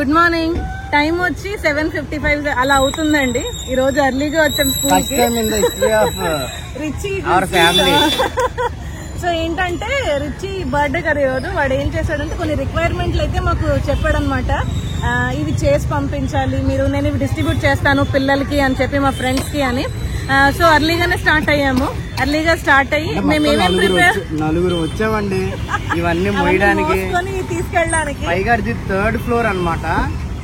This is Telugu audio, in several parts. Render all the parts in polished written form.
Good morning. టైం వచ్చి 7:55 అలా అవుతుందండి. ఈ రోజు ఎర్లీగా వచ్చాం స్కూల్ కి. రిచి సో ఏంటంటే రిచి బర్త్డే కదా ఈరోజు. వాడు ఏం చేశాడంటే కొన్ని రిక్వైర్మెంట్లు అయితే మాకు చెప్పాడనమాట. ఇవి చేసి పంపించాలి మీరు, నేను ఇవి డిస్ట్రిబ్యూట్ చేస్తాను పిల్లలకి అని చెప్పి మా ఫ్రెండ్స్ కి అని. సో అర్లీగానే స్టార్ట్ అయ్యాము. అర్లీగా స్టార్ట్ అయ్యి మేము ఏమేమి ప్రిపేర్ నలుగురు వచ్చామండి ఇవన్నీ మోయడానికి తీసుకెళ్ళడానికి. పైగా 3rd ఫ్లోర్ అన్నమాట,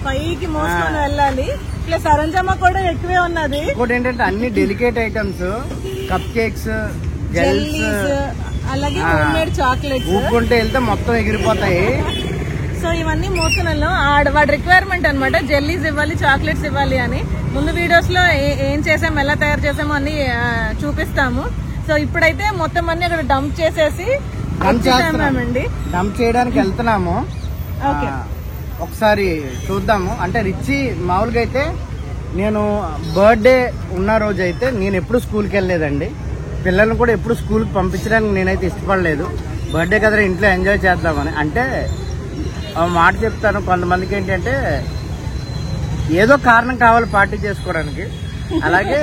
పైకి మోసుకొని వెళ్ళాలి. ప్లస్ సరంజామా కూడా ఎక్కువే ఉన్నది. ఇంకోటి ఏంటంటే అన్ని delicate items, cup cakes, jellies, అలాగే హోమ్ మేడ్ చాక్లెట్స్ ఊపుకుంటే వెళ్తే మొత్తం ఎగిరిపోతాయి. సో ఇవన్నీ మోస్తున్నాం. వాడి రిక్వైర్మెంట్ అనమాట. జెల్లీస్ ఇవ్వాలి, చాక్లెట్స్ ఇవ్వాలి అని. ముందు వీడియోస్ లో ఏం చేసాము, ఎలా తయారు చేసాము అని చూపిస్తాము. సో ఇప్పుడైతే మొత్తం అన్ని అక్కడ డంప్ చేసేసి డంప్ చేయడానికి వెళ్తున్నాము. ఒకసారి చూద్దాము. అంటే రిచి మామూలుగా అయితే నేను బర్త్డే ఉన్న రోజు అయితే నేను ఎప్పుడు స్కూల్కి వెళ్ళలేదండి. పిల్లల్ని కూడా ఎప్పుడు స్కూల్కి పంపించడానికి నేనైతే ఇష్టపడలేదు. బర్త్డే కదా ఇంట్లో ఎంజాయ్ చేద్దామని. అంటే మాట చెప్తాను, కొంతమందికి ఏంటంటే ఏదో కారణం కావాలి పార్టీ చేసుకోవడానికి, అలాగే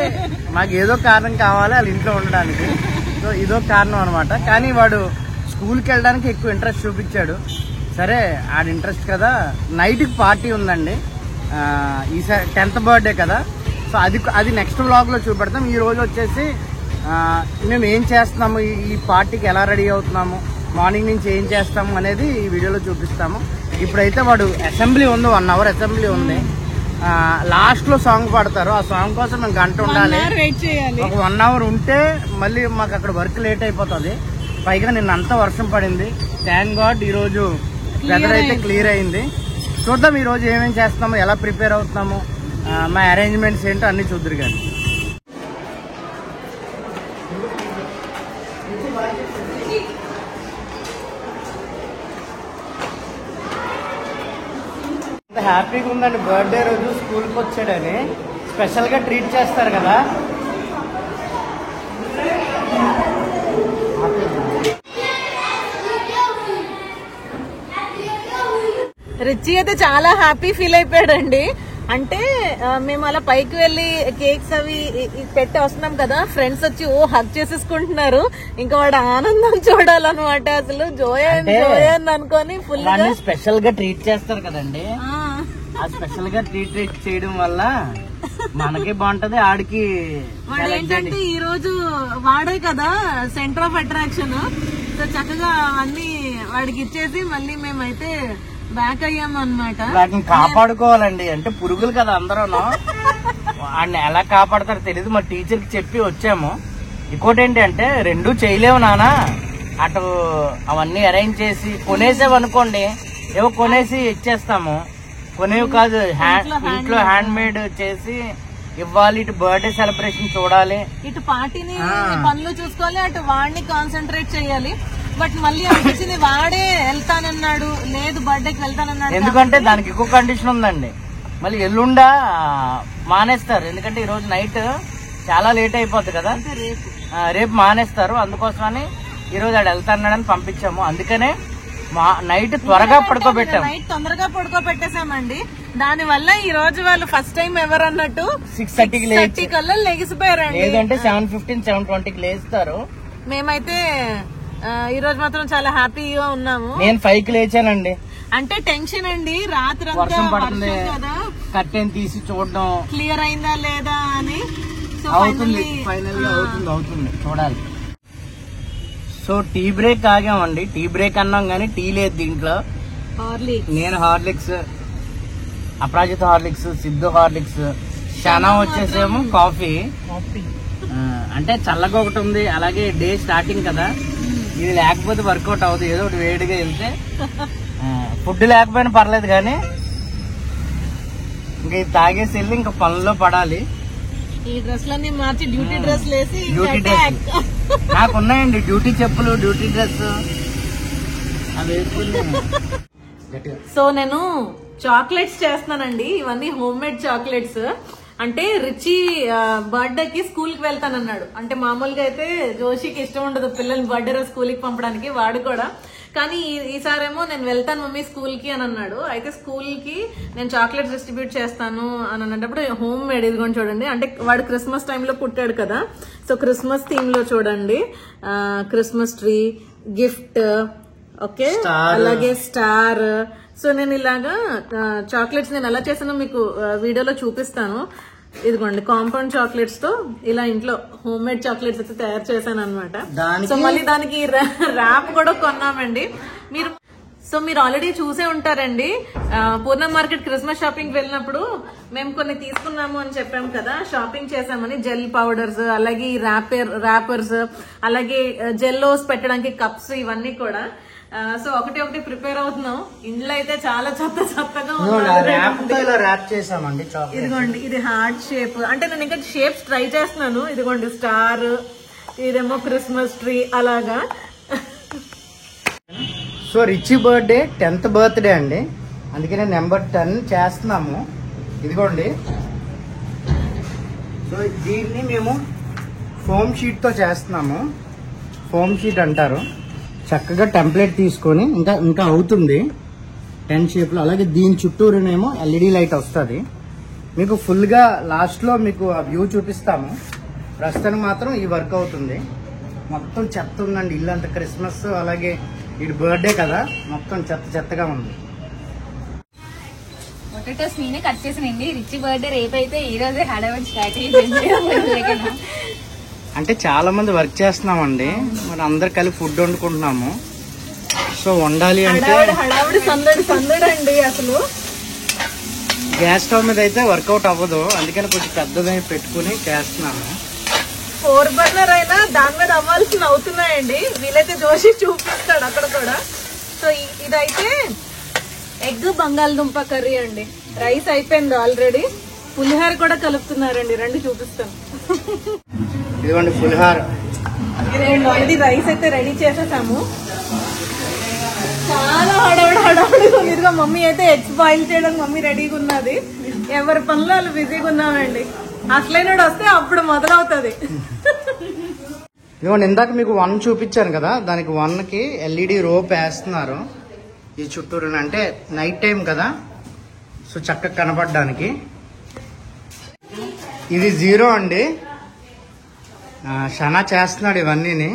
మాకు ఏదో కారణం కావాలి వాళ్ళ ఇంట్లో ఉండడానికి. సో ఇదో కారణం అనమాట. కానీ వాడు స్కూల్కి వెళ్ళడానికి ఎక్కువ ఇంట్రెస్ట్ చూపించాడు. సరే ఆడ ఇంట్రెస్ట్ కదా. నైట్కి పార్టీ ఉందండి. ఈసారి 10th బర్త్డే కదా. సో అది నెక్స్ట్ వ్లాగ్లో చూపెడతాం. ఈ రోజు వచ్చేసి మేము ఏం చేస్తున్నాము, ఈ పార్టీకి ఎలా రెడీ అవుతున్నాము, మార్నింగ్ నుంచి ఏం చేస్తాము అనేది ఈ వీడియోలో చూపిస్తాము. ఇప్పుడైతే వాడు అసెంబ్లీ ఉంది, 1 hour అసెంబ్లీ ఉంది. లాస్ట్ లో సాంగ్ పాడతారు. ఆ సాంగ్ కోసం మేము గంట ఉండాలి. ఒక 1 hour ఉంటే మళ్ళీ మాకు అక్కడ వర్క్ లేట్ అయిపోతుంది. పైగా నిన్న అంతా వర్షం పడింది. థ్యాంక్ గాడ్ ఈ రోజు వెదర్ అయితే క్లియర్ అయింది. చూద్దాం ఈ రోజు ఏమేమి చేస్తున్నాము, ఎలా ప్రిపేర్ అవుతున్నాము, మా అరేంజ్మెంట్స్ ఏంటో అన్ని చూద్దరు. కానీ హ్యాపీగా ఉందండి. బర్త్డే రోజు స్కూల్కి వచ్చాడని స్పెషల్ గా ట్రీట్ చేస్తారు కదా. రిచి అయితే చాలా హ్యాపీ ఫీల్ అయిపోయాడండి. అంటే మేము అలా పైకి వెళ్లి కేక్స్ అవి పెట్టి వస్తున్నాం కదా, ఫ్రెండ్స్ వచ్చి హగ్ చేసేసుకుంటున్నారు. ఇంకా వాడు ఆనందం చూడాలన్నమాట. అసలు జోయన్ అనుకొని ఫుల్ స్పెషల్ గా ట్రీట్ చేస్తారు కదండి. ఆ స్పెషల్ గా ట్రీట్ చేయడం వల్ల మనకి బాగుంటది, ఆడికి. వాడు ఏంటంటే ఈ రోజు వాడే కదా సెంటర్ ఆఫ్ అట్రాక్షన్. సో చక్కగా అన్ని వాడికి ఇచ్చేసి మళ్ళీ మేమైతే బ్యాక్ అయ్యాము అనమాట. వాటిని కాపాడుకోవాలండి. అంటే పురుగులు కదా అందరూ, వాడిని ఎలా కాపాడతారో తెలియదు. మా టీచర్ కి చెప్పి వచ్చాము. ఇంకోటి ఏంటి అంటే 2 చేయలేవు నాన్న, అటు అవన్నీ అరేంజ్ చేసి కొనేసామనుకోండి, ఏవో కొనేసి ఇచ్చేస్తాము. కొనేవి కాదు, ఇంట్లో హ్యాండ్ మేడ్ చేసి ఇవ్వాలి. ఇటు బర్త్డే సెలబ్రేషన్ చూడాలి, ఇటు పార్టీని పనులు చూసుకోవాలి, అటు వాడిని కాన్సన్ట్రేట్ చేయాలి. బట్ మళ్ళీ అనిపించింది వాడే వెళ్తానన్నాడు, లేదు బర్త్డేకి వెళ్తానన్నాడు. ఎందుకంటే దానికి ఎక్కువ కండిషన్ ఉందండి. మళ్ళీ ఎల్లుండా మానేస్తారు. ఎందుకంటే ఈ రోజు నైట్ చాలా లేట్ అయిపోతుంది కదా, రేపు మానేస్తారు. అందుకోసమని ఈ రోజు ఆడు వెళ్తానని పంపించాము. అందుకనే నైట్ త్వరగా పడుకోబెట్టాము. నైట్ తొందరగా పడుకోబెట్టేసామండి. దాని వల్ల ఈ రోజు వాళ్ళు ఫస్ట్ టైం ఎవరు అన్నట్టు 6:30 కల్లా లెగిసిపోయారండి. లేదంటే 7:15, 7:20కి లేస్తారు. మేమైతే ఈ రోజు మాత్రం చాలా హ్యాపీగా ఉన్నాము. నేను 5కి లేచానండి. అంటే టెన్షన్ అండి, రాత్రి వర్షం పడుతుంది కదా, కర్టెన్ తీసి చూడడం క్లియర్ అయిందా లేదా అని. అవుతుంది, ఫైనల్ గా అవుతుంది చూడాలి. సో టీ బ్రేక్ ఆగామండి. టీ బ్రేక్ అన్నాం కానీ టీ లేదు దీంట్లో. నేను Horlicks, Aparajita Horlicks, Siddhu Horlicks, Shana వచ్చేసేమో కాఫీ. అంటే చల్లగా ఒకటి ఉంది, అలాగే డే స్టార్టింగ్ కదా, ఇది లేకపోతే వర్కౌట్ అవుతుంది. ఏదో ఒకటి వేడిగా వెళ్తే ఫుడ్ లేకపోయినా పర్లేదు, కానీ ఇంకా ఇది తాగేసి వెళ్ళి ఇంకా పనుల్లో పడాలి. ఈ డ్రెస్లన్నీ మార్చి డ్యూటీ డ్రెస్ వేసి, డ్యూటీ డ్రెస్ నాకు ఉన్నాయండి, డ్యూటీ చెప్పులు, డ్యూటీ డ్రెస్ అవి వేసుకుని. సో నేను చాక్లెట్స్ చేస్తున్నానండి. ఇవన్నీ హోమ్ మేడ్ చాక్లెట్స్. అంటే రిచి బర్త్డేకి స్కూల్ కి వెళ్తానన్నాడు. అంటే మామూలుగా అయితే జోషికి ఇష్టం ఉండదు పిల్లల్ని బర్త్డే రోజు స్కూల్ కి పంపడానికి. వాడు కూడా కానీ ఈసారేమో నేను వెళ్తాను మమ్మీ స్కూల్ కి అని అన్నాడు. అయితే స్కూల్ కి నేను చాక్లెట్స్ డిస్ట్రిబ్యూట్ చేస్తాను అని అన్నప్పుడు హోమ్ మేడ్ ఇదిగోండి చూడండి. అంటే వాడు క్రిస్మస్ టైంలో పుట్టాడు కదా, సో క్రిస్మస్ థీమ్ లో చూడండి క్రిస్మస్ ట్రీ, గిఫ్ట్, ఓకే, అలాగే స్టార్. సో నేను ఇలాగా చాక్లెట్స్ నేను ఎలా చేసానో మీకు వీడియోలో చూపిస్తాను. ఇదిగోండి కాంపౌండ్ చాక్లెట్స్ తో ఇలా ఇంట్లో హోమ్ మేడ్ చాక్లెట్స్ అయితే తయారు చేశాను అనమాట. సో మళ్ళీ దానికి ర్యాప్ కూడా కొన్నామండి. మీరు ఆల్రెడీ చూసే ఉంటారండి, పూర్ణ మార్కెట్ క్రిస్మస్ షాపింగ్ వెళ్ళినప్పుడు మేము కొన్ని తీసుకున్నాము అని చెప్పాం కదా, షాపింగ్ చేసామని. జెల్ పౌడర్స్, అలాగే ర్యాపర్స్, అలాగే జెల్లోస్ పెట్టడానికి కప్స్, ఇవన్నీ కూడా. సో ఒకటి ప్రిపేర్ అవుతున్నాం. ఇంట్లో అయితే చాలా చెత్తగా చేసామండి. ఇదిగోండి ఇది హార్ట్ షేప్, అంటే నేను ఇంకా షేప్స్ ట్రై చేస్తున్నాను. ఇదిగోండి స్టార్, ఇదేమో క్రిస్మస్ ట్రీ అలాగా. So Richi birthday 10th birthday అండి, అందుకనే నెంబర్ 10 చేస్తున్నాము. ఇదిగోండి, సో దీన్ని మేము ఫోమ్ షీట్ తో చేస్తున్నాము. ఫోమ్ షీట్ అంటారు. చక్కగా టెంప్లెట్ తీసుకొని ఇంకా అవుతుంది 10 షేప్ లో. అలాగే దీని చుట్టూరునేమో LED లైట్ వస్తుంది. మీకు ఫుల్ గా లాస్ట్ లో మీకు ఆ వ్యూ చూపిస్తాము. ప్రస్తుతానికి మాత్రం ఈ వర్క్ అవుతుంది. మొత్తం చెత్త ఉందండి ఇల్లు అంతా. క్రిస్మస్ అలాగే ఇది బర్త్డే కదా, మొత్తం చెత్తగా ఉంది. పొటాటోస్ నేనే కట్ చేసానండి. రిచ్ బర్త్డే రేపు అయితే ఈ రోజే హడావిడి స్టార్ట్ అయ్యింది. అంటే చాలా మంది వర్క్ చేస్తున్నామండి, మరి అందరు కలిసి ఫుడ్ వండుకుంటున్నాము. సో వండాలి అంటే హడావిడి సందడి అండి. అసలు గ్యాస్ స్టవ్ మీద అయితే వర్కౌట్ అవ్వదు, అందుకని కొంచెం పెద్దది పెట్టుకుని చేస్తున్నాము. 4 బర్నర్ అయినా దాని మీద అవ్వాల్సిన అవుతున్నాయండి. వీలైతే జోషి చూపిస్తాడు అక్కడ కూడా. సో ఇదైతే ఎగ్ బంగాళదుంప కర్రీ అండి. రైస్ అయిపోయింది ఆల్రెడీ. పులిహోర కూడా కలుపుతున్నారండి, రండి చూపిస్తాను. ఇదిగోండి పులిహోర. ఆల్రెడీ రైస్ అయితే రెడీ చేసేసాము. చాలా హడావిడిగా ఉంది. ఇదిగో మమ్మీ అయితే ఎగ్స్ బాయిల్ చేయడానికి మమ్మీ రెడీగా ఉన్నది. ఎవరి పనులు వాళ్ళు బిజీగా ఉన్నామండి. అసలైన వస్తే అప్పుడు మొదలవుతుంది. ఇదిగోండి ఇందాక మీకు 1 చూపించాను కదా, దానికి 1కి LED రోప్ వేస్తున్నారు ఈ చుట్టూరు. అంటే నైట్ టైం కదా, సో చక్కగా కనపడడానికి. ఇది 0 అండి. షనా చేస్తున్నాడు ఇవన్నీని.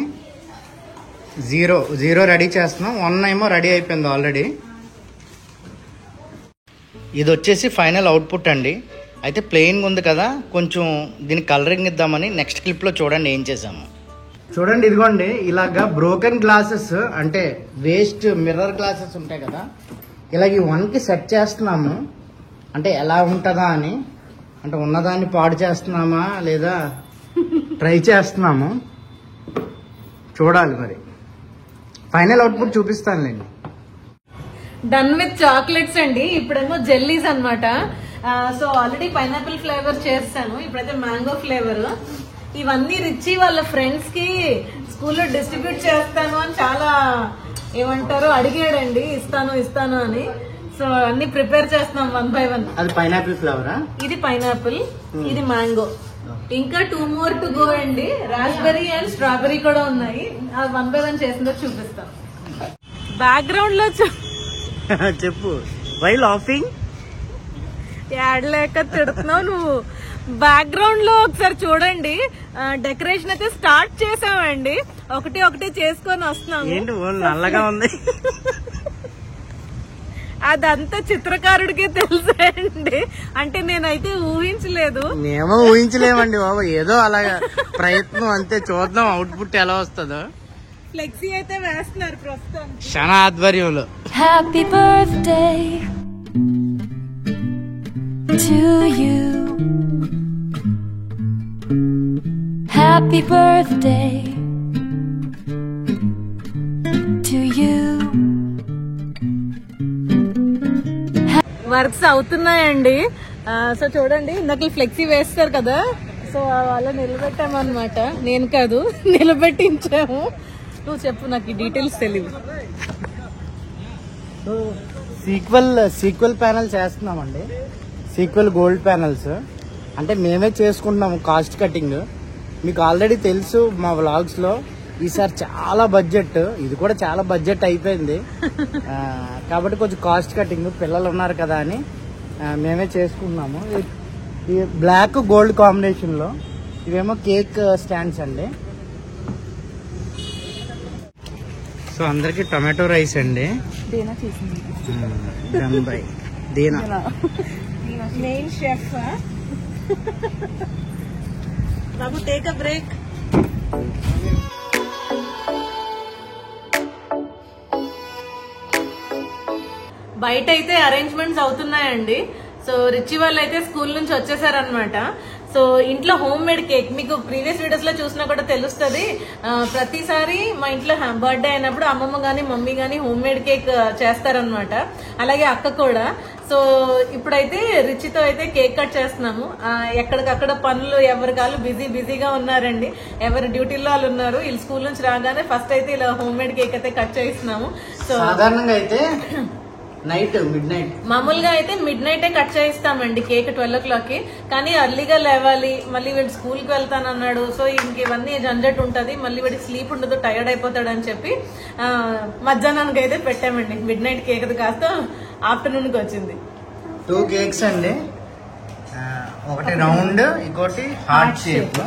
0 రెడీ చేస్తున్నాం. 1 ఏమో రెడీ అయిపోయింది ఆల్రెడీ. ఇది వచ్చేసి ఫైనల్ అవుట్పుట్ అండి. అయితే ప్లెయిన్గా ఉంది కదా, కొంచెం దీనికి కలరింగ్ ఇద్దామని నెక్స్ట్ క్లిప్లో చూడండి ఏం చేసాము. చూడండి ఇదిగోండి ఇలాగా బ్రోకెన్ గ్లాసెస్, అంటే వేస్ట్ మిర్రర్ గ్లాసెస్ ఉంటాయి కదా, ఇలాగ ఈ 1కి సెట్ చేస్తున్నాము. అంటే ఎలా ఉంటుందా అని, అంటే ఉన్నదాన్ని పాడు చేస్తున్నామా లేదా ట్రై చేస్తున్నాము, చూడాలి. మరి ఫైనల్ అవుట్పుట్ చూపిస్తానులేండి. డన్ విత్ చాక్లెట్స్ అండి. ఇప్పుడేమో జెల్లీస్ అన్నమాట. సో ఆల్రెడీ పైనాపిల్ ఫ్లేవర్ చేస్తాను, ఇప్పుడైతే మ్యాంగో ఫ్లేవర్. ఇవన్నీ రిచి వాళ్ళ ఫ్రెండ్స్ కి స్కూల్లో డిస్ట్రిబ్యూట్ చేస్తాను అని చాలా ఏమంటారు అడిగాడండి, ఇస్తాను అని. సో అన్ని ప్రిపేర్ చేస్తున్నాం 1 by 1. అది పైనాపిల్ ఫ్లేవరా? ఇది పైనాపిల్, ఇది మ్యాంగో. ఇంకా 2 more టు గో అండి. రాస్బెర్రీ అండ్ స్ట్రాబెర్రీ కూడా ఉన్నాయి. అది 1 by 1 చేసిందో చూపిస్తాం. బ్యాక్గ్రౌండ్ లో చెప్పు. Why laughing? యాడ్ లేక తిడుతున్నావు నువ్వు. బ్యాక్గ్రౌండ్ లో ఒకసారి చూడండి, డెకరేషన్ అయితే స్టార్ట్ చేసామండి. ఒకటి చేసుకొని వస్తున్నాము. ఏంటి నల్లగా ఉంది? అదంతా చిత్రకారుడికే తెలుసండి. అంటే నేనైతే ఊహించలేదు. మేము ఊహించలేమండి బాబు, ఏదో అలాగా ప్రయత్నం అంతే. చూద్దాం అవుట్పుట్ ఎలా వస్తుందో. ఫ్లెక్సీ అయితే వేస్తున్నారు ప్రస్తుతం షనా ఆధ్వర్యంలో. Happy birthday to you. Happy birthday to you. Works అవుతున్నాయండి. సో చూడండి, ఇందాక ఫ్లెక్సీ వేస్తారు కదా, సో అలా నిలబెట్టామన్నమాట. నేను కాదు, నిలబెట్టించాము. నువ్వు చెప్పు, నాకు ఈ డీటెయిల్స్ తెలియదు. సీక్వెల్ ప్యానల్స్ వేస్తున్నామండి. సీక్వెల్ గోల్డ్ ప్యానల్స్ అంటే మేమే చేసుకుంటున్నాము. కాస్ట్ కటింగ్ మీకు ఆల్రెడీ తెలుసు మా వ్లాగ్స్ లో. ఈసారి చాలా బడ్జెట్, ఇది కూడా చాలా బడ్జెట్ అయిపోయింది. కాబట్టి కొంచెం కాస్ట్ కటింగ్, పిల్లలు ఉన్నారు కదా అని మేమే చేసుకున్నాము. ఈ బ్లాక్ గోల్డ్ కాంబినేషన్లో ఇవేమో కేక్ స్టాండ్స్ అండి. సో అందరికి టొమాటో రైస్ అండి. Deena main chef Babu, take a break. బయట అయితే అరేంజ్మెంట్స్ అవుతున్నాయండి. సో రిచి వాళ్ళు అయితే స్కూల్ నుంచి వచ్చేసారనమాట. సో ఇంట్లో హోమ్ మేడ్ కేక్, మీకు ప్రీవియస్ వీడియోస్ లో చూసినా కూడా తెలుస్తుంది. ప్రతిసారి మా ఇంట్లో బర్త్డే అయినప్పుడు అమ్మమ్మ గానీ మమ్మీ గానీ హోమ్ మేడ్ కేక్ చేస్తారనమాట. అలాగే అక్క కూడా. సో ఇప్పుడైతే రిచితో అయితే కేక్ కట్ చేస్తున్నాము. ఎక్కడికక్కడ పనులు ఎవరి కాళ్ళు బిజీగా ఉన్నారండి. ఎవరి డ్యూటీలో వాళ్ళు ఉన్నారు. వీళ్ళు స్కూల్ నుంచి రాగానే ఫస్ట్ అయితే ఇలా హోమ్ మేడ్ కేక్ అయితే కట్ చేస్తున్నాము. సో సాధారణంగా అయితే మిడ్ నైట్ మామూలుగా అయితే మిడ్ నైటే కట్ చేయిస్తామండి కేక్ 12 o'clock. కానీ అర్లీగా లేవాలి, మళ్ళీ వీడు స్కూల్ కి వెళ్తానన్నాడు. సో ఇంక ఇవన్నీ జంజట్ ఉంటది, మళ్ళీ వీడికి స్లీప్ ఉండదు, టైర్డ్ అయిపోతాడు అని చెప్పి మధ్యాహ్నానికి అయితే పెట్టామండి. మిడ్ నైట్ కేక్ కాస్త ఆఫ్టర్నూన్ కి వచ్చింది. 2 కేక్స్ అండి, ఒకటి రౌండ్, ఇంకోటి heart shape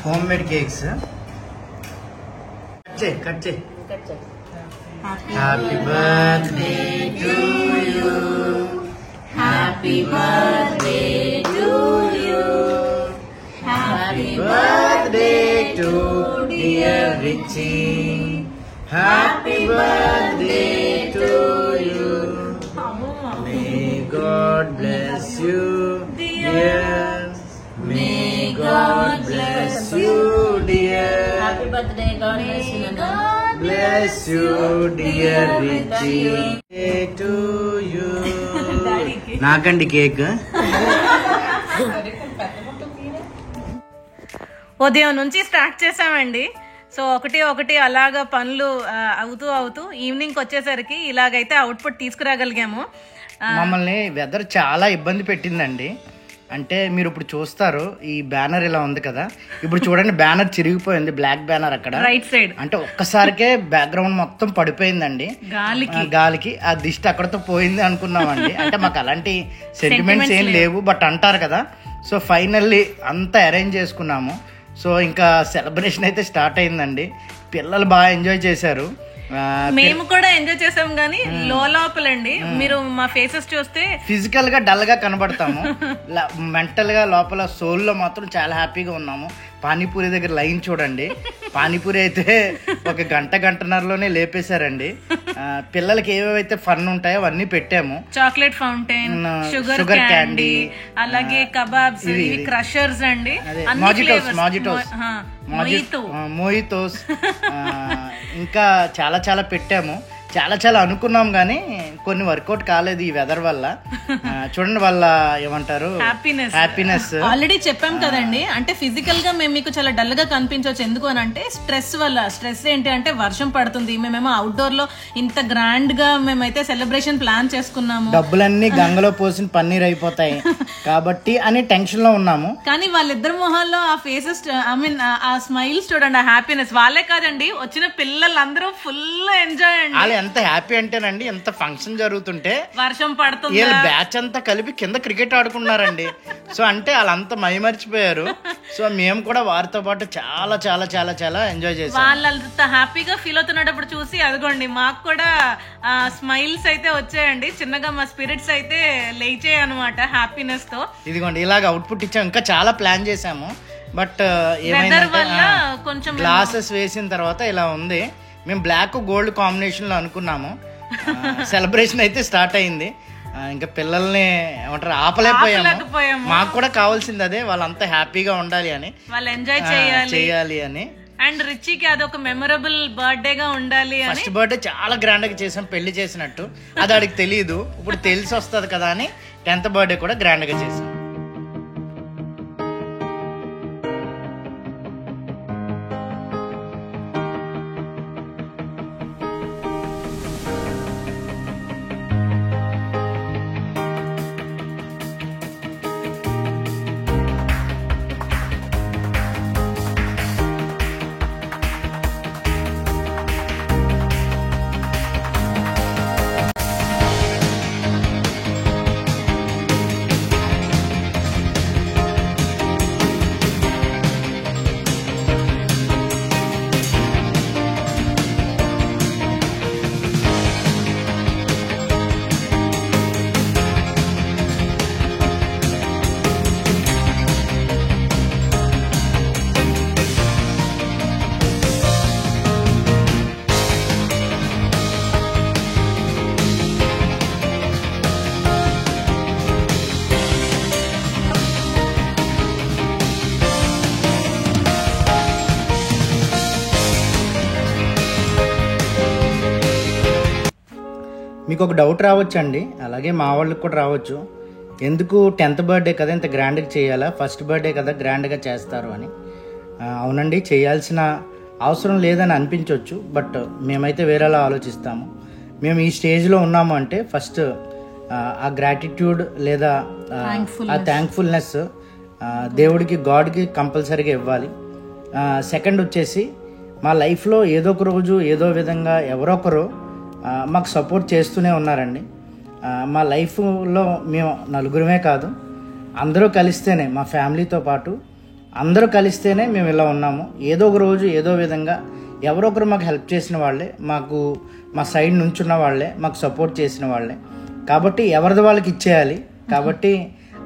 home made cakes. Cut చేయి. Happy birthday to you. Happy birthday to you. Happy birthday to dear Richie. Happy birthday to you. May God bless you, dear. May God bless you, dear. Happy birthday, God bless you. Bless you, dear Richie. To you. నాకండి కేక్. ఉదయం నుంచి స్టార్ట్ చేసామండి. సో ఒకటి అలాగా పనులు అవుతూ ఈవినింగ్ వచ్చేసరికి ఇలాగైతే అవుట్పుట్ తీసుకురాగలిగాము. మమ్మల్ని వెదర్ చాలా ఇబ్బంది పెట్టిందండి. అంటే మీరు ఇప్పుడు చూస్తారు, ఈ బ్యానర్ ఇలా ఉంది కదా, ఇప్పుడు చూడండి బ్యానర్ చిరిగిపోయింది, బ్లాక్ బ్యానర్ అక్కడ రైట్ సైడ్. అంటే ఒక్కసారికే బ్యాక్గ్రౌండ్ మొత్తం పడిపోయిందండి గాలికి. ఆ దిష్టి అక్కడతో పోయింది అనుకున్నామండి. అంటే మాకు అలాంటి సెంటిమెంట్స్ ఏం లేవు, బట్ అంటారు కదా. సో ఫైనల్లీ అంతా అరేంజ్ చేసుకున్నాము. సో ఇంకా సెలబ్రేషన్ అయితే స్టార్ట్ అయిందండి. పిల్లలు బాగా ఎంజాయ్ చేశారు, మేము కూడా ఎంజాయ్ చేసాం. కానీ లోపలండి మీరు మా ఫేసెస్ చూస్తే ఫిజికల్ గా డల్ గా కనబడతాము, మెంటల్ గా లోపల సోల్ లో మాత్రం చాలా హ్యాపీగా ఉన్నాము. పానీపూరి దగ్గర లైన్ చూడండి, పానీపూరి అయితే ఒక గంటన్నరలోనే లేపేశారండి. పిల్లలకి ఏవైతే ఫన్ ఉంటాయో అవన్నీ పెట్టాము. చాక్లెట్ ఫౌంటైన్, షుగర్ క్యాండీ, అలాగే కబాబ్స్, క్రషర్స్ అండి, మోయితోస్, ఇంకా చాలా పెట్టాము. చాలా అనుకున్నాం కానీ కొన్ని వర్కౌట్ కాలేదు ఈ వెదర్ వల్ల. చూడండి వాళ్ళ ఏమంటారు హ్యాపీనెస్. ఆల్రెడీ చెప్పాం కదండి, అంటే ఫిజికల్ గా మేము మీకు చాలా డల్ గా కనిపించవచ్చు. ఎందుకు అని అంటే స్ట్రెస్ వల్ల. స్ట్రెస్ ఏంటి అంటే వర్షం పడుతుంది, మేమేమో అవుట్డోర్ లో ఇంత గ్రాండ్ గా మేమైతే సెలబ్రేషన్ ప్లాన్ చేసుకున్నాము. డబ్బులన్నీ గంగలో పోసిన పన్నీర్ అయిపోతాయి కాబట్టి అని టెన్షన్ లో ఉన్నాము. కానీ వాళ్ళిద్దరు మొహాల్లో ఆ ఫేసెస్, ఐ మీన్ ఆ స్మైల్స్ చూడండి, ఆ హ్యాపీనెస్. వాళ్ళే కాదండి, వచ్చిన పిల్లలందరూ ఫుల్ ఎంజాయ్ అండి. ఎంత హ్యాపీ అంటేనండి, ఎంత ఫంక్షన్ జరుగుతుంటే వర్షం పడుతుంది, బ్యాచ్ అంతా కలిపి కింద క్రికెట్ ఆడుకున్నారండి. సో అంటే వాళ్ళంతా మైమరిచిపోయారు. సో మేము కూడా వారితో పాటు చాలా ఎంజాయ్ చేసాం. వాళ్ళంత హ్యాపీగా ఫీల్ అవుతున్నప్పుడు చూసి అదిగోండి మాకు కూడా స్మైల్స్ అయితే వచ్చాయండి. చిన్నగా మా స్పిరిట్స్ అయితే లేచాయి అనమాట హ్యాపీనెస్ తో. ఇదిగోండి ఇలాగ అవుట్పుట్ ఇచ్చాం. ఇంకా చాలా ప్లాన్ చేసాము, బట్ ఏమైందంటే కొంచెం గ్లాసెస్ వేసిన తర్వాత ఇలా ఉంది. మేము బ్లాక్ గోల్డ్ కాంబినేషన్ లో అనుకున్నాము. సెలబ్రేషన్ అయితే స్టార్ట్ అయింది. ఇంకా పిల్లల్ని ఏమంటారు ఆపలేకపోయాము. మాకు కూడా కావాల్సింది అదే, వాళ్ళంతా హ్యాపీగా ఉండాలి అని, వాళ్ళు ఎంజాయ్ చేయాలి అని. అండ్ రిచికి అదొక మెమరబుల్ బర్త్డే గా ఉండాలి అని. ఫస్ట్ బర్త్డే చాలా గ్రాండ్ గా చేసాం, పెళ్లి చేసినట్టు. అది ఆడికి తెలియదు, ఇప్పుడు తెలిసి వస్తుంది కదా అని 10th బర్త్డే కూడా గ్రాండ్ గా చేసాం. మీకు ఒక డౌట్ రావచ్చండి, అలాగే మా వాళ్ళకి కూడా రావచ్చు, ఎందుకు 10th బర్త్డే కదా ఇంత గ్రాండ్గా చేయాలా, ఫస్ట్ బర్త్డే కదా గ్రాండ్గా చేస్తారు అని. అవునండి, చేయాల్సిన అవసరం లేదని అనిపించవచ్చు, బట్ మేమైతే వేరేలా ఆలోచిస్తాము. మేము ఈ స్టేజ్లో ఉన్నాము అంటే ఫస్ట్ ఆ గ్రాటిట్యూడ్ లేదా ఆ థ్యాంక్ఫుల్నెస్ దేవుడికి, గాడ్కి కంపల్సరీగా ఇవ్వాలి. సెకండ్ వచ్చేసి మా లైఫ్లో ఏదో ఒక రోజు ఏదో విధంగా ఎవరో ఒకరు మాకు సపోర్ట్ చేస్తూనే ఉన్నారండి. మా లైఫ్లో మేము నలుగురమే కాదు, అందరూ కలిస్తేనే, మా ఫ్యామిలీతో పాటు అందరూ కలిస్తేనే మేము ఇలా ఉన్నాము. ఏదో ఒక రోజు ఏదో విధంగా ఎవరో ఒకరు మాకు హెల్ప్ చేసిన వాళ్ళే, మాకు మా సైడ్ నుంచున్న వాళ్ళే, మాకు సపోర్ట్ చేసిన వాళ్ళే. కాబట్టి ఎవరిది వాళ్ళకి ఇచ్చేయాలి. కాబట్టి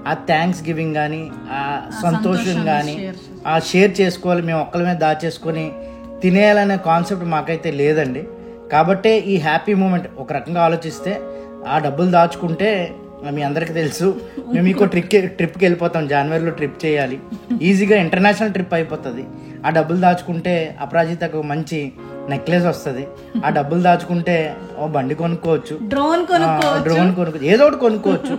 ఆ థ్యాంక్స్ గివింగ్ కానీ, ఆ సంతోషం కానీ ఆ షేర్ చేసుకోవాలి. మేము ఒక్కళ్ళమే దాచేసుకొని తినేయాలనే కాన్సెప్ట్ మాకైతే లేదండి. కాబట్టే ఈ హ్యాపీ మూమెంట్ ఒక రకంగా ఆలోచిస్తే, ఆ డబ్బులు దాచుకుంటే మీ అందరికీ తెలుసు, మేము ఇంకో ట్రిప్కి వెళ్ళిపోతాం. జనవరిలో ట్రిప్ చేయాలి, ఈజీగా ఇంటర్నేషనల్ ట్రిప్ అయిపోతుంది. ఆ డబ్బులు దాచుకుంటే అపరాజితకు మంచి నెక్లెస్ వస్తుంది. ఆ డబ్బులు దాచుకుంటే ఓ బండి కొనుక్కోవచ్చు, డ్రోన్ కొనుక్కోవచ్చు, ఏదో ఒకటి కొనుక్కోవచ్చు.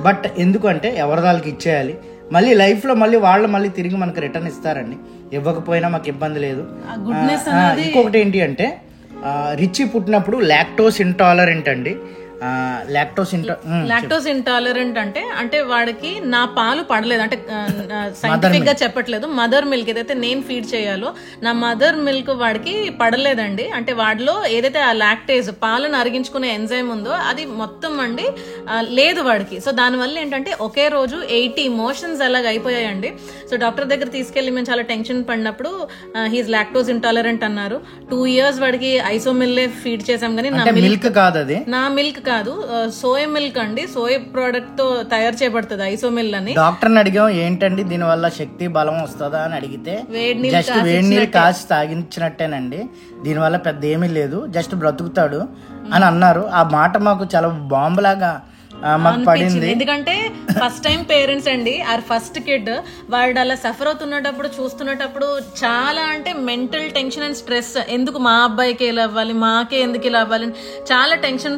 బట్ ఎందుకంటే ఎవరి వాళ్ళకి ఇచ్చేయాలి. మళ్ళీ లైఫ్లో వాళ్ళు తిరిగి మనకు రిటర్న్ ఇస్తారండి. ఇవ్వకపోయినా మాకు ఇబ్బంది లేదు. ఇంకొకటి ఏంటి అంటే, రిచి పుట్టినప్పుడు లాక్టోస్ ఇంటాలరెంట్ అండి. లాక్టోస్ ఇంటాలరెంట్ అంటే వాడికి నా పాలు పడలేదు, అంటే సైంటిఫిక్ గా చెప్పట్లేదు, మదర్ మిల్క్ ఏదైతే నేను ఫీడ్ చేయాలో నా మదర్ మిల్క్ వాడికి పడలేదండి. అంటే వాడిలో ఏదైతే ఆ లాక్టేజ్, పాలను అరిగించుకునే ఎంజైమ్ ఉందో అది మొత్తం అండి లేదు వాడికి. సో దానివల్ల ఏంటంటే ఒకే రోజు 80 మోషన్స్ అలాగ అయిపోయాయండి. సో డాక్టర్ దగ్గర తీసుకెళ్లి మేము చాలా టెన్షన్ పడినప్పుడు హీస్ లాక్టోస్ ఇంటాలరెంట్ అన్నారు. 2 years వాడికి ఐసోమిల్లే ఫీడ్ చేసాం, కానీ నా మిల్క్ కాదు, సోయా మిల్క్ అండి. సోయా ప్రోడక్ట్ తో తయారు చేయబడుతుంది ఐసోమిల్ అని. డాక్టర్ అడిగాం, ఏంటండి దీని వల్ల శక్తి బలం వస్తుందా అని అడిగితే, జస్ట్ వేడి నీళ్ళు కాసి తాగించినట్టేనండి, దీనివల్ల పెద్ద ఏమీ లేదు, జస్ట్ బ్రతుకుతాడు అని అన్నారు. ఆ మాట మాకు చాలా బాంబులాగా మాకు పడింది. ఎందుకంటే ఫస్ట్ టైం పేరెంట్స్ అండి, ఆర్ ఫస్ట్ కిడ్, వాడు అలా సఫర్ అవుతున్నప్పుడు చూస్తున్నప్పుడు చాలా అంటే మెంటల్ టెన్షన్ అండ్ స్ట్రెస్. ఎందుకు మా అబ్బాయికి ఇలా అవ్వాలి, మాకే ఎందుకు ఇలా అవ్వాలి, చాలా టెన్షన్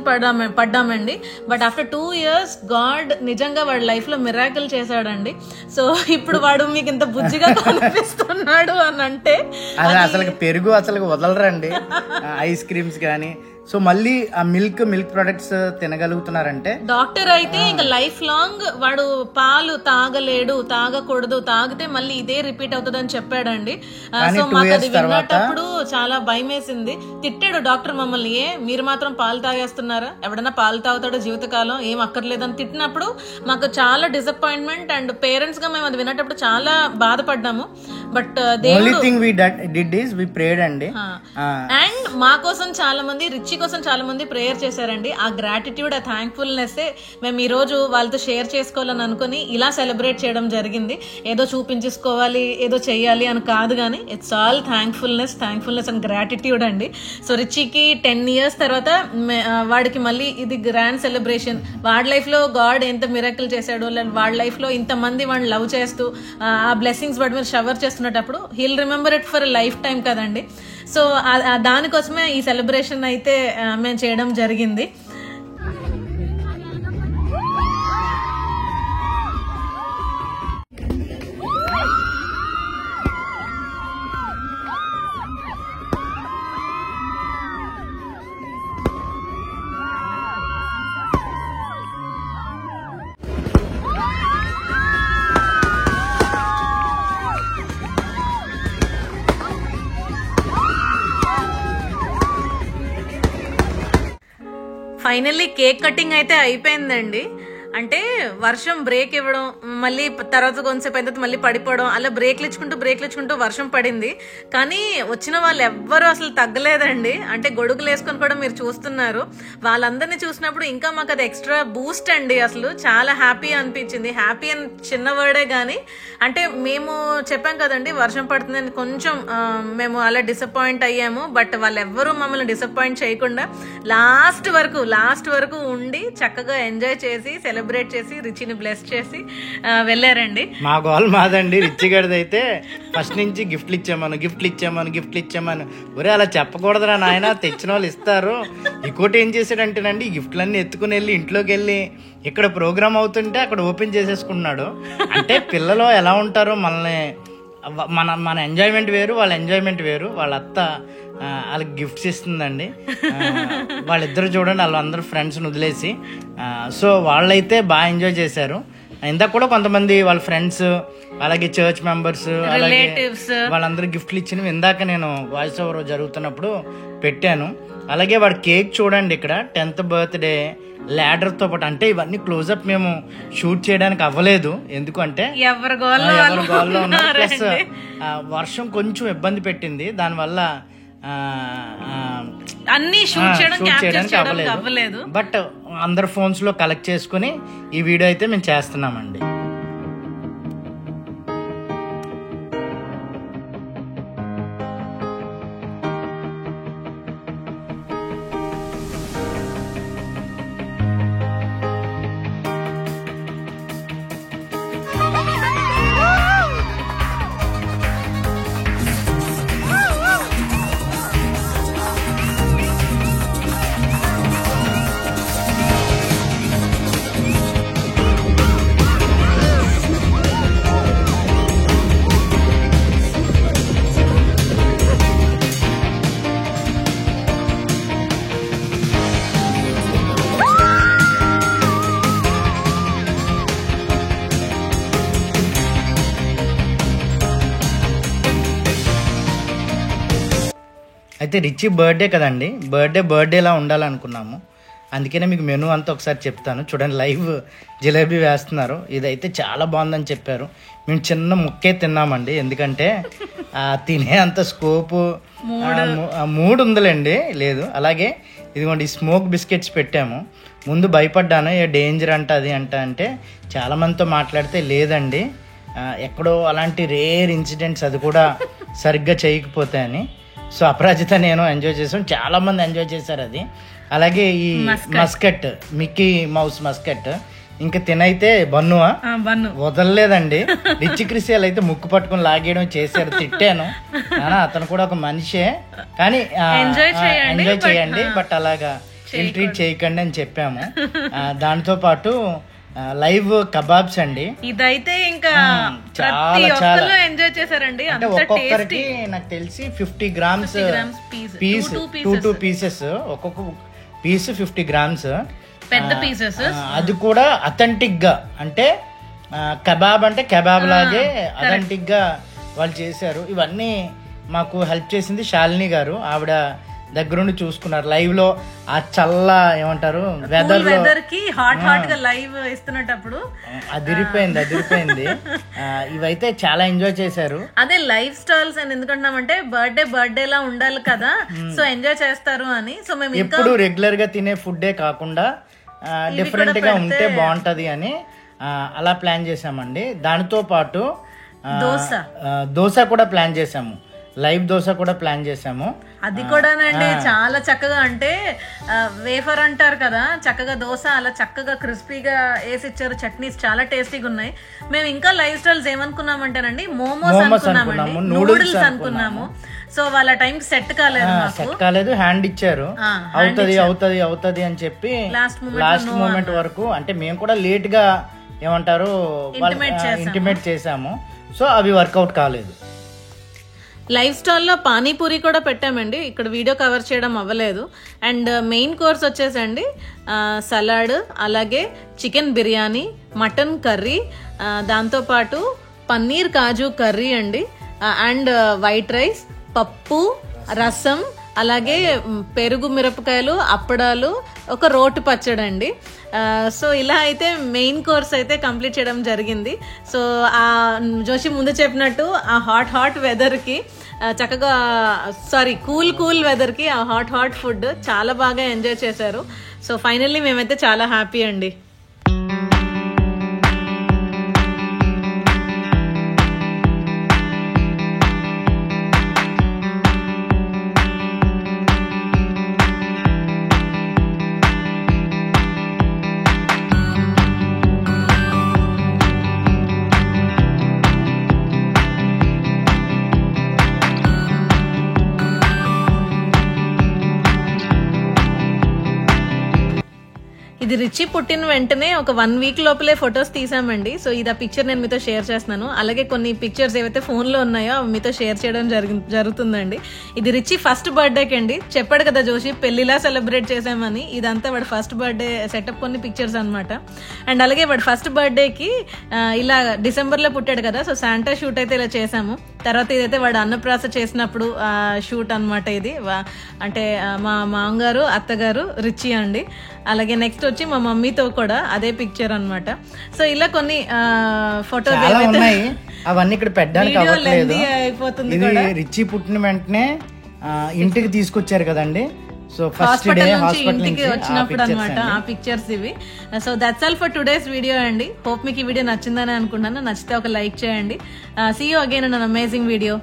పడ్డామండి. బట్ ఆఫ్టర్ 2 years గాడ్ నిజంగా వాడి లైఫ్ లో మిరాకిల్ చేశాడండి. సో ఇప్పుడు వాడు మీకు ఇంత బుజ్జిగా కనిపిస్తున్నాడు అని అంటే, అసలు పెరుగు అసలు వదలరండి, ఐస్ క్రీమ్స్ కానీ. సో మళ్ళీ ఆ మిల్క్ ప్రొడక్ట్స్ తినగలుగుతున్నారంటే, డాక్టర్ అయితే ఇంకా లైఫ్ లాంగ్ వాడు పాలు తాగకూడదు, తాగితే మళ్ళీ ఇదే రిపీట్ అవుతుంది అని చెప్పాడండి. సో మాకు అది విన్నప్పుడు చాలా భయం వేసింది. తిట్టాడు డాక్టర్ మమ్మల్ని, మీరు మాత్రం పాలు తాగేస్తున్నారా, ఎవడన్నా పాలు తాగుతాడో జీవితకాలం, ఏం అక్కర్లేదని తిట్టినప్పుడు మాకు చాలా డిసప్పాయింట్మెంట్. అండ్ పేరెంట్స్ గా మేము అది వినేటప్పుడు చాలా బాధపడ్డాము. బట్ అండ్ మా కోసం చాలా మంది, రిచి కోసం చాలా మంది ప్రేయర్ చేశారండి. ఆ గ్రాటిట్యూడ్, ఆ థ్యాంక్ఫుల్నెస్ మేము ఈ రోజు వాళ్ళతో షేర్ చేసుకోవాలని అనుకుని ఇలా సెలబ్రేట్ చేయడం జరిగింది. ఏదో చూపించేసుకోవాలి, ఏదో చెయ్యాలి అని కాదు, కానీ it's all thankfulness and gratitude అండి. సో రిచికి 10 years తర్వాత వాడికి మళ్ళీ ఇది గ్రాండ్ సెలబ్రేషన్. వాడి లైఫ్ లో గాడ్ ఎంత మిరాకిల్ చేశాడు, వాడి లైఫ్ లో ఇంతమంది వాడిని లవ్ చేస్తూ ఆ బ్లెస్సింగ్స్ వాడి మీద షవర్ చేస్తున్నప్పుడు he'll remember it for lifetime కదండి. సో దానికోసమే ఈ సెలబ్రేషన్ అయితే మేము చేయడం జరిగింది. ఫైనల్లీ కేక్ కటింగ్ అయితే అయిపోయిందండి. అంటే వర్షం బ్రేక్ ఇవ్వడం, మళ్ళీ తర్వాత కొంతసేపు అయిన తర్వాత మళ్ళీ పడిపోవడం, అలా బ్రేక్లు ఇచ్చుకుంటూ వర్షం పడింది. కానీ వచ్చిన వాళ్ళు ఎవ్వరూ అసలు తగ్గలేదండి. అంటే గొడుగులు వేసుకొని కూడా మీరు చూస్తున్నారు. వాళ్ళందరినీ చూసినప్పుడు ఇంకా మాకు అది ఎక్స్ట్రా బూస్ట్ అండి. అసలు చాలా హ్యాపీ అనిపించింది. హ్యాపీ అని చిన్న వర్డే కానీ, అంటే మేము చెప్పాం కదండి వర్షం పడుతుందని కొంచెం మేము అలా డిసప్పాయింట్ అయ్యాము. బట్ వాళ్ళెవ్వరూ మమ్మల్ని డిసప్పాయింట్ చేయకుండా లాస్ట్ వరకు ఉండి చక్కగా ఎంజాయ్ చేసి సెలబ్రేట్ సెలబ్రేట్ చేసి రిచిని బ్లెస్ చేసి వెళ్ళారండి. మా గోల్ మాదండి. రిచి గడిది అయితే ఫస్ట్ నుంచి గిఫ్ట్లు ఇచ్చామని ఒరే అలా చెప్పకూడదురా నాయన, తెచ్చిన వాళ్ళు ఇస్తారు. ఇంకోటి ఏం చేశాడంటేనండి, ఈ గిఫ్ట్లన్నీ ఎత్తుకుని వెళ్ళి ఇంట్లోకి వెళ్ళి ఇక్కడ ప్రోగ్రామ్ అవుతుంటే అక్కడ ఓపెన్ చేసేసుకున్నాడు. అంటే పిల్లలు ఎలా ఉంటారో మనల్ని మన ఎంజాయ్మెంట్ వేరు, వాళ్ళ ఎంజాయ్మెంట్ వేరు. వాళ్ళ అత్త వాళ్ళకి గిఫ్ట్స్ ఇస్తుందండి. వాళ్ళిద్దరు చూడండి, వాళ్ళందరూ ఫ్రెండ్స్ని వదిలేసి. సో వాళ్ళైతే బాగా ఎంజాయ్ చేశారు. ఇందాక కూడా కొంతమంది వాళ్ళ ఫ్రెండ్స్, అలాగే చర్చ్ మెంబర్స్, అలాగే వాళ్ళందరూ గిఫ్ట్లు ఇచ్చినవి ఇందాక నేను వాయిస్ ఓవర్ జరుగుతున్నప్పుడు పెట్టాను. అలాగే వాడి కేక్ చూడండి, ఇక్కడ 10th బర్త్డే ల్యాడర్తో పాటు. అంటే ఇవన్నీ క్లోజప్ మేము షూట్ చేయడానికి అవ్వలేదు, ఎందుకంటే ఎవరి గోల్లో ఉన్నారు. ప్లస్ వర్షం కొంచెం ఇబ్బంది పెట్టింది, దానివల్ల అన్ని షూట్ చేయడానికి అవ్వలేదు. బట్ అందరు ఫోన్స్ లో కలెక్ట్ చేసుకుని ఈ వీడియో అయితే మేము చేస్తున్నామండి. అయితే రిచి బర్త్డే కదండి, బర్త్డేలా ఉండాలనుకున్నాము. అందుకనే మీకు మెనూ అంతా ఒకసారి చెప్తాను చూడండి. లైవ్ జిలేబీ వేస్తున్నారు, ఇదైతే చాలా బాగుందని చెప్పారు. మేము చిన్న ముక్కే తిన్నామండి, ఎందుకంటే తినే అంత స్కోపు మూడు ఉందిలేండి లేదు. అలాగే ఇదిగోండి స్మోక్ బిస్కెట్స్ పెట్టాము. ముందు భయపడ్డాను, ఏ డేంజర్ అంట అది అంటే చాలామందితో మాట్లాడితే లేదండి, ఎక్కడో అలాంటి రేర్ ఇన్సిడెంట్స్ అది కూడా సరిగ్గా చేయకపోతే అని. సో అపరాజిత నేను ఎంజాయ్ చేసాం, చాలా మంది ఎంజాయ్ చేశారు అది. అలాగే ఈ మస్కట్, మిక్కీ మౌస్ మస్కట్ ఇంకా తినైతే బన్ను వదలలేదండి. రిచి క్రిసియల్ అయితే ముక్కు పట్టుకుని లాగేయడం చేశారు, తిట్టాను. అతను కూడా ఒక మనిషే, కానీ ఎంజాయ్ చేయండి బట్ అలాగా ట్రీట్ చేయకండి అని చెప్పాము. దానితో పాటు లైవ్ కబాబ్స్ అండి, ఇదైతే ఇంకా చాలా ఎంజాయ్ చేశారండి. అంటే ఒక్కొక్కరికి నాకు తెలిసి 50 grams పీస్, 2 pieces, ఒక్కొక్క పీస్ 50 grams పెద్ద పీసెస్. అది కూడా అథెంటిక్ గా, అంటే కబాబ్ అంటే కబాబ్ లాగే అథెంటిక్ గా వాళ్ళు చేశారు. ఇవన్నీ మాకు హెల్ప్ చేసింది శాలిని గారు, ఆవిడ దగ్గరుండి చూసుకున్నారు లైవ్ లో. ఆ చల్ల ఏమంటారు వెదర్ కి హాట్ గా లైవ్ ఇస్తున్నప్పుడు అదిరిపోయింది. ఇవైతే చాలా ఎంజాయ్ చేశారు. అదే లైవ్ స్టైల్స్ అని ఎందుకంటున్నామంటే బర్త్డే లా ఉండాలి కదా, సో ఎంజాయ్ చేస్తారు అని. సో మేము ఎప్పుడు రెగ్యులర్ గా తినే ఫుడ్డే కాకుండా డిఫరెంట్ గా ఉంటే బాగుంటది అని అలా ప్లాన్ చేసామండి. దానితో పాటు దోశ కూడా ప్లాన్ చేసాము, లైవ్ దోశ కూడా ప్లాన్ చేసాము. అది కూడానండి చాలా చక్కగా, అంటే వేఫర్ అంటారు కదా, చక్కగా దోశ అలా చక్కగా క్రిస్పీగా వేసి ఇచ్చారు. చట్నీస్ చాలా టేస్టీగా ఉన్నాయి. మేము ఇంకా లైఫ్ స్టైల్స్ ఏమనుకున్నామంటేనండి, మోమోస్ అనుకున్నామండి, నూడిల్స్ అనుకున్నాము. సో వాళ్ళ టైం సెట్ కాలేదు, హ్యాండ్ ఇచ్చారు, అవుతది అని చెప్పి లాస్ట్ మూమెంట్ వరకు. అంటే మేము కూడా లేట్ గా ఏమంటారు ఇంటిమేట్ చేసాము, సో అవి వర్కౌట్ కాలేదు. లైవ్ స్టాల్లో పానీపూరి కూడా పెట్టామండి, ఇక్కడ వీడియో కవర్ చేయడం అవ్వలేదు. అండ్ మెయిన్ కోర్స్ వచ్చేసండి సలాడ్, అలాగే చికెన్ బిర్యానీ, మటన్ కర్రీ, దాంతోపాటు పన్నీర్ కాజు కర్రీ అండి, అండ్ వైట్ రైస్, పప్పు, రసం, అలాగే పెరుగు మిరపకాయలు, అప్పడాలు, ఒక రోటి పచ్చడి అండి. సో ఇలా అయితే మెయిన్ కోర్స్ అయితే కంప్లీట్ చేయడం జరిగింది. సో ఆ జోషి ముందు చెప్పినట్టు ఆ హాట్ వెదర్కి చక్కగా కూల్ వెదర్కి ఆ హాట్ ఫుడ్ చాలా బాగా ఎంజాయ్ చేశారు. సో ఫైనల్లీ మేమైతే చాలా హ్యాపీ అండి. ఇది రిచి పుట్టిన వెంటనే ఒక 1 వీక్ లోపలే ఫొటోస్ తీసామండి. సో ఇది ఆ పిక్చర్ నేను మీతో షేర్ చేస్తున్నాను. అలాగే కొన్ని పిక్చర్స్ ఏవైతే ఫోన్ లో ఉన్నాయో అవి మీతో షేర్ చేయడం జరుగుతుందండి. ఇది రిచి ఫస్ట్ బర్త్డేకి అండి. చెప్పాడు కదా జోషి పెళ్లిలా సెలబ్రేట్ చేసామని. ఇదంతా వాడు ఫస్ట్ బర్త్డే సెటప్ కొన్ని పిక్చర్స్ అనమాట. అండ్ అలాగే వాడు ఫస్ట్ బర్త్డేకి ఇలా డిసెంబర్ లో పుట్టాడు కదా, సో శాంటా షూట్ అయితే ఇలా చేసాము. తర్వాత ఇదైతే వాడు అన్నప్రాస చేసినప్పుడు షూట్ అనమాట. ఇది అంటే మా మామగారు అత్తగారు రిచి అండి. అలాగే నెక్స్ట్ వచ్చి మా మమ్మీతో కూడా అదే పిక్చర్ అన్నమాట. సో ఇలా కొన్ని ఫోటోస్ అవన్నీ ఇక్కడ పెట్టడానికి అవ్వట్లేదు. అయిపోతుంది. ఇది రిచి పుట్టిన వెంటనే ఇంటికి తీసుకొచ్చారు కదండి. సో ఫస్ట్ డే హాస్పిటల్ నుంచి వచ్చినప్పుడు అన్నమాట ఆ పిక్చర్స్ ఇవి. So that's all for today's video అండి. హోప్ మీకు ఈ వీడియో నచ్చిందని అనుకుంటున్నాను. నచ్చితే ఒక లైక్ చేయండి. See you again in an amazing video.